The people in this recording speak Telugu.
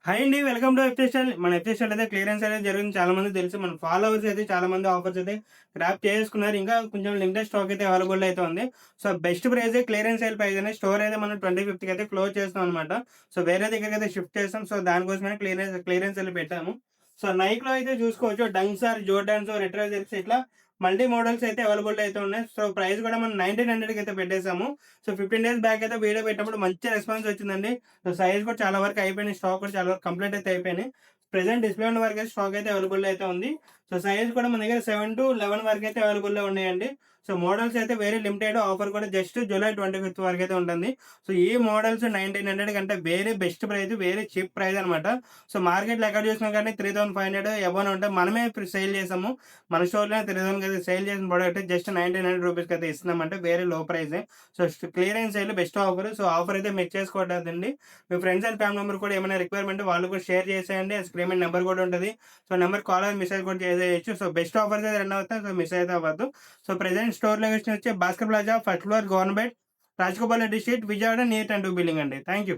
హాయ్ అండి. Welcome to FZ style. మన ఎఫ్‌జెడ్ స్టైల్ అయితే క్లియరెన్స్ అనేది జరిగింది. చాలా మందికి తెలుసు. మన ఫాలోవర్స్ అయితే చాలా మంది ఆఫర్స్ అయితే గ్రాబ్ చేసుకున్నారు. ఇంకా కొంచెం లిమిటెడ్ స్టాక్ అయితే అవైలబుల్ అయితే ఉంది. సో, బెస్ట్ ప్రైజే క్లియరెన్స్ సేల్ ప్రైస్ అనేది స్టోర్ అయితే మనం 25కి అయితే క్లోజ్ చేస్తాం అనమాట. సో, వేరే దగ్గరికైతే షిఫ్ట్ చేస్తాం. సో, దానికోసమే క్లియరెన్స్ సేల్ పెట్టాము. సో, నైక్‌లో అయితే చూసుకోవచ్చు. డంక్స్ ఆర్ జోర్డాన్స్, రెట్రోజెట్స్ ఇట్లా మల్టీ మోడల్స్ అయితే అవైలబుల్ అయితే ఉన్నాయి. సో, ప్రైస్ కూడా మనం 1900కి అయితే పెట్టేసాము. సో, 15 డేస్ బ్యాక్ అయితే వీడియో పెట్టినప్పుడు మంచి రెస్పాన్స్ వచ్చిందండి. సో, సైజ్ కూడా చాలా వరకు అయిపోయినాయి. స్టాక్ కూడా చాలా వరకు కంప్లీట్ అయితే అయిపోయినాయి. ప్రెజెంట్ డిస్‌ప్లే ఉన్న వరకైతే స్టాక్ అయితే అవైలబుల్ అయితే ఉంది. సో, సైజ్ కూడా మన దగ్గర 7-11 వరకైతే అవైలబుల్‌లో ఉన్నాయండి. సో, మోడల్స్ అయితే వెరీ లిమిటెడ్. ఆఫర్ కూడా జస్ట్ జూలై 25థ్ వరకైతే ఉంటుంది. సో, ఈ మోడల్స్ 1900 కంటే very best price, very cheap price అనమాట. సో, మార్కెట్‌లో ఎక్కడ చూసినా కానీ 3500 అబోనే ఉంటాయి. మనమే ఇప్పుడు సేల్ చేసాము. మన స్టోర్‌లోనే 3000కి అయితే సేల్ చేసిన ప్రొడక్ట్ జస్ట్ 1900 రూపీస్‌కి అయితే ఇస్తున్నామంటే వెరీ లో ప్రైజే. So, clearance sale best offer. So, offer అయితే మిస్ చేసుకోవద్దండి. మీ ఫ్రెండ్స్ అండ్ ఫ్యామిలీ మెంబర్ కూడా ఏమైనా రిక్వైర్మెంట్ వాళ్ళు కూడా షేర్ చేసేయండి. స్క్రీన్ మీద నెంబర్ కూడా ఉంటది. So, number call or message కూడా చేసేయొచ్చు. సో, బెస్ట్ ఆఫర్స్ అయితే రన్ అవుతాయి. సో, మిస్ అయితే అవ్వద్దు. సో, ప్రెజెంట్ స్టోర్ లొకేషన్ వచ్చి Bhaskar plaza, first floor, government, Rajagopal Reddy street, Vijayawada near 10 building అండి. Thank you.